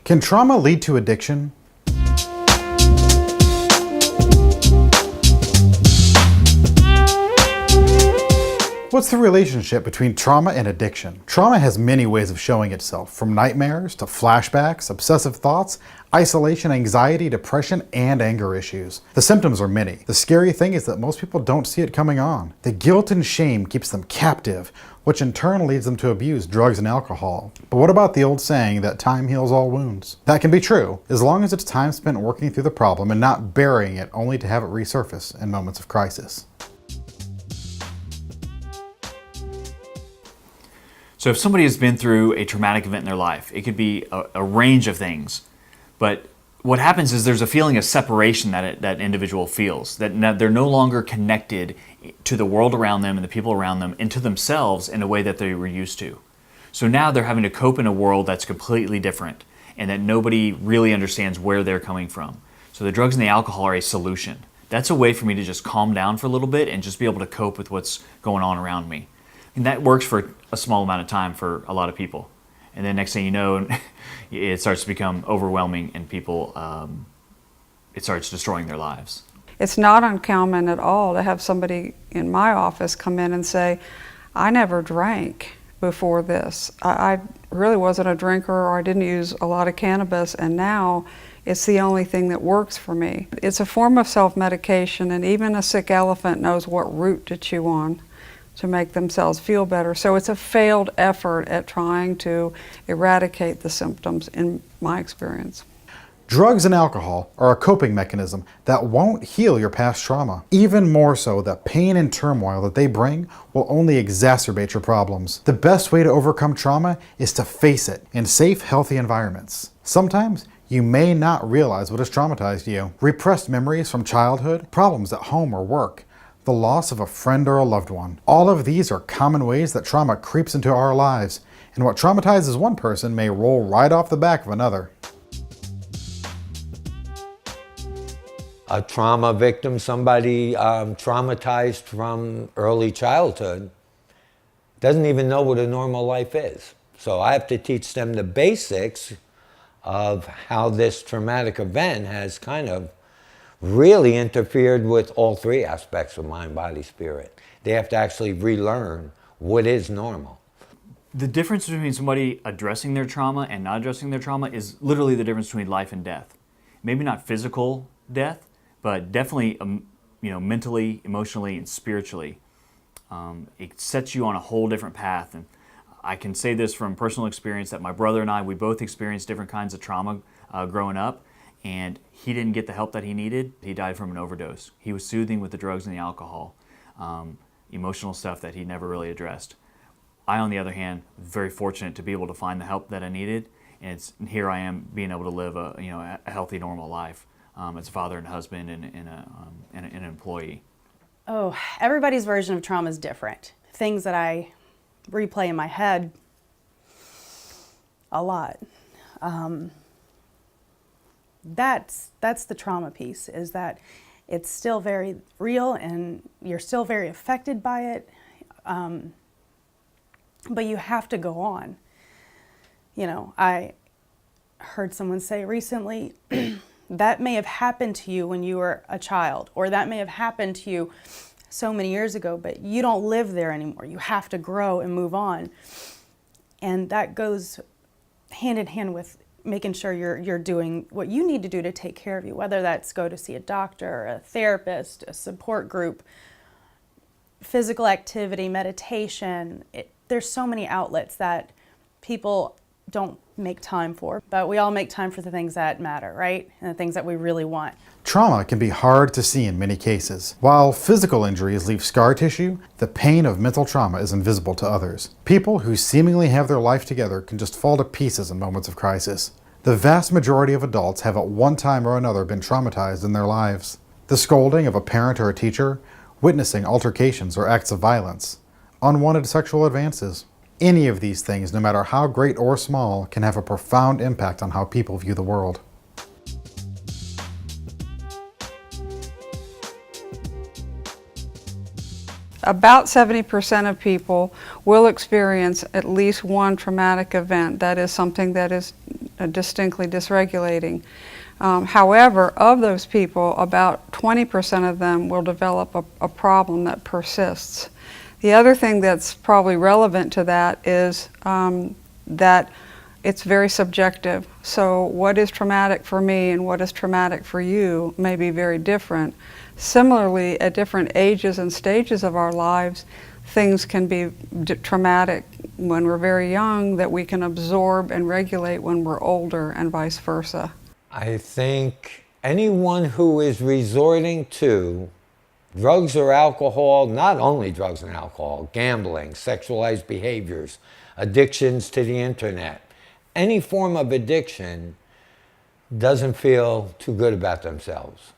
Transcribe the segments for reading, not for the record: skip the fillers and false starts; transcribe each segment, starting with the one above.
Can trauma lead to addiction? What's the relationship between trauma and addiction? Trauma has many ways of showing itself, from nightmares to flashbacks, obsessive thoughts, isolation, anxiety, depression, and anger issues. The symptoms are many. The scary thing is that most people don't see it coming on. The guilt and shame keeps them captive, which in turn leads them to abuse drugs and alcohol. But what about the old saying that time heals all wounds? That can be true, as long as it's time spent working through the problem and not burying it only to have it resurface in moments of crisis. So if somebody has been through a traumatic event in their life, it could be a range of things. But what happens is there's a feeling of separation that individual feels, that they're no longer connected to the world around them and the people around them and to themselves in a way that they were used to. So now they're having to cope in a world that's completely different and that nobody really understands where they're coming from. So the drugs and the alcohol are a solution. That's a way for me to just calm down for a little bit and just be able to cope with what's going on around me. And that works for a small amount of time for a lot of people. And then next thing you know, it starts to become overwhelming and people, it starts destroying their lives. It's not uncommon at all to have somebody in my office come in and say, I never drank before this. I really wasn't a drinker, or I didn't use a lot of cannabis, and now it's the only thing that works for me. It's a form of self-medication, and even a sick elephant knows what root to chew on to make themselves feel better. So it's a failed effort at trying to eradicate the symptoms, in my experience. Drugs and alcohol are a coping mechanism that won't heal your past trauma. Even more so, the pain and turmoil that they bring will only exacerbate your problems. The best way to overcome trauma is to face it in safe, healthy environments. Sometimes you may not realize what has traumatized you. Repressed memories from childhood, problems at home or work, the loss of a friend or a loved one. All of these are common ways that trauma creeps into our lives, and what traumatizes one person may roll right off the back of another. A trauma victim, somebody traumatized from early childhood, doesn't even know what a normal life is. So I have to teach them the basics of how this traumatic event has kind of really interfered with all three aspects of mind, body, spirit. They have to actually relearn what is normal. The difference between somebody addressing their trauma and not addressing their trauma is literally the difference between life and death. Maybe not physical death, but definitely mentally, emotionally, and spiritually. It sets you on a whole different path. And I can say this from personal experience that my brother and I, we both experienced different kinds of trauma growing up. And he didn't get the help that he needed. He died from an overdose. He was soothing with the drugs and the alcohol, emotional stuff that he never really addressed. I, on the other hand, was very fortunate to be able to find the help that I needed, and here I am being able to live a healthy, normal life as a father and husband and an employee. Oh, everybody's version of trauma is different. Things that I replay in my head a lot. That's the trauma piece, is that it's still very real and you're still very affected by it, but you have to go on. I heard someone say recently, that may have happened to you when you were a child, or that may have happened to you so many years ago, but you don't live there anymore. You have to grow and move on. And that goes hand in hand with making sure you're doing what you need to do to take care of you, whether that's go to see a doctor, a therapist, a support group, physical activity, meditation. There's so many outlets that people don't make time for, but we all make time for the things that matter, right? And the things that we really want. Trauma can be hard to see in many cases. While physical injuries leave scar tissue, the pain of mental trauma is invisible to others. People who seemingly have their life together can just fall to pieces in moments of crisis. The vast majority of adults have at one time or another been traumatized in their lives. The scolding of a parent or a teacher, witnessing altercations or acts of violence, unwanted sexual advances. Any of these things, no matter how great or small, can have a profound impact on how people view the world. About 70% of people will experience at least one traumatic event. That is something that is distinctly dysregulating. However, of those people, about 20% of them will develop a problem that persists. The other thing that's probably relevant to that is that it's very subjective. So what is traumatic for me and what is traumatic for you may be very different. Similarly, at different ages and stages of our lives, things can be traumatic when we're very young that we can absorb and regulate when we're older, and vice versa. I think anyone who is resorting to drugs or alcohol, not only drugs and alcohol, gambling, sexualized behaviors, addictions to the internet, any form of addiction doesn't feel too good about themselves.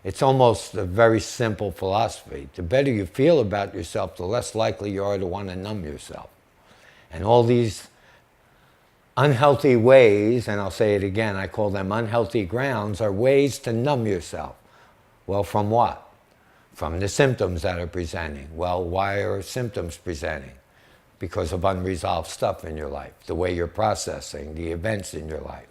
It's almost a very simple philosophy. The better you feel about yourself, the less likely you are to want to numb yourself. And all these unhealthy ways, and I'll say it again, I call them unhealthy grounds, are ways to numb yourself. Well, from what? From the symptoms that are presenting. Well, why are symptoms presenting? Because of unresolved stuff in your life, the way you're processing the events in your life.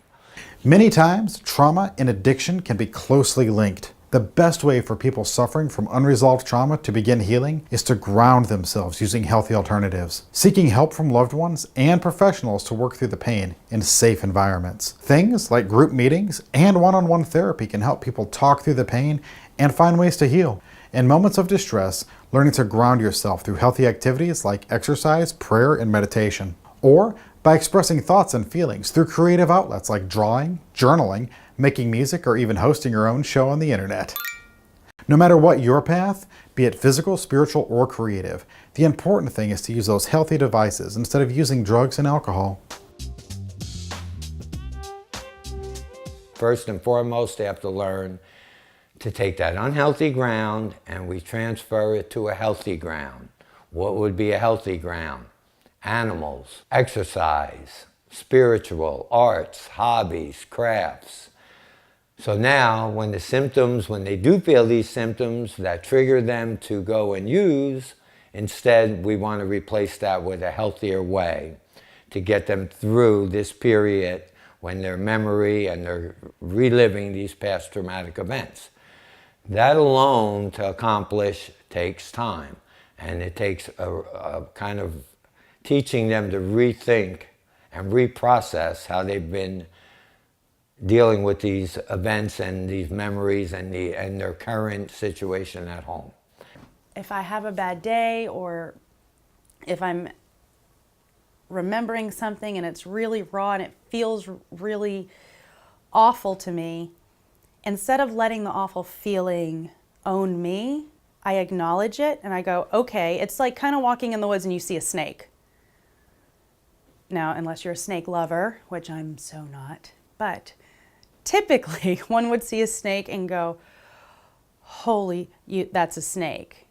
Many times, trauma and addiction can be closely linked. The best way for people suffering from unresolved trauma to begin healing is to ground themselves using healthy alternatives, seeking help from loved ones and professionals to work through the pain in safe environments. Things like group meetings and one-on-one therapy can help people talk through the pain and find ways to heal. In moments of distress, learning to ground yourself through healthy activities like exercise, prayer, and meditation, or by expressing thoughts and feelings through creative outlets like drawing, journaling, making music, or even hosting your own show on the internet. No matter what your path, be it physical, spiritual, or creative, the important thing is to use those healthy devices instead of using drugs and alcohol. First and foremost, they have to learn to take that unhealthy ground and we transfer it to a healthy ground. What would be a healthy ground? Animals, exercise, spiritual, arts, hobbies, crafts. So now when they do feel these symptoms that trigger them to go and use, instead we want to replace that with a healthier way to get them through this period when their memory and they're reliving these past traumatic events. That alone to accomplish takes time, and it takes a kind of teaching them to rethink and reprocess how they've been dealing with these events and these memories and their current situation at home. If I have a bad day or if I'm remembering something and it's really raw and it feels really awful to me, instead of letting the awful feeling own me, I acknowledge it and I go, okay, it's like kind of walking in the woods and you see a snake. Now, unless you're a snake lover, which I'm so not, but typically one would see a snake and go, that's a snake.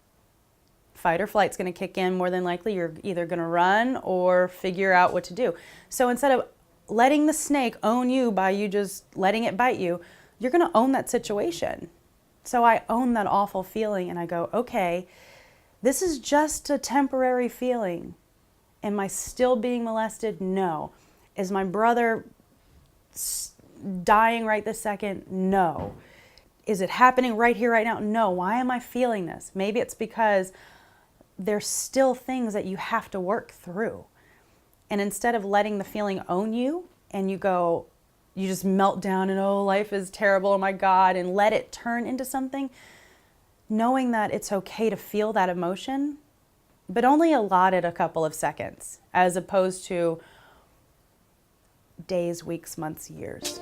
Fight or flight's going to kick in. More than likely, you're either going to run or figure out what to do. So instead of letting the snake own you by you just letting it bite you, you're going to own that situation. So I own that awful feeling and I go, okay, this is just a temporary feeling. Am I still being molested? No. Is my brother dying right this second? No. Is it happening right here, right now? No. Why am I feeling this? Maybe it's because there's still things that you have to work through. And instead of letting the feeling own you and you just melt down and, oh, life is terrible, oh my God, and let it turn into something, knowing that it's okay to feel that emotion, but only allotted a couple of seconds, as opposed to days, weeks, months, years.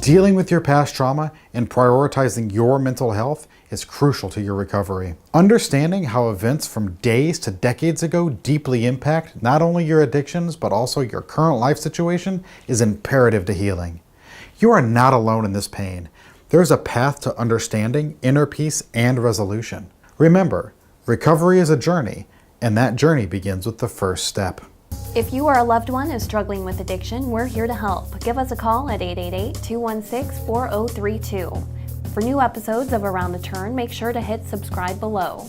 Dealing with your past trauma and prioritizing your mental health is crucial to your recovery. Understanding how events from days to decades ago deeply impact not only your addictions but also your current life situation is imperative to healing. You are not alone in this pain. There is a path to understanding, inner peace, and resolution. Remember, recovery is a journey, and that journey begins with the first step. If you or a loved one is struggling with addiction, we're here to help. Give us a call at 888-216-4032. For new episodes of Around the Turn, make sure to hit subscribe below.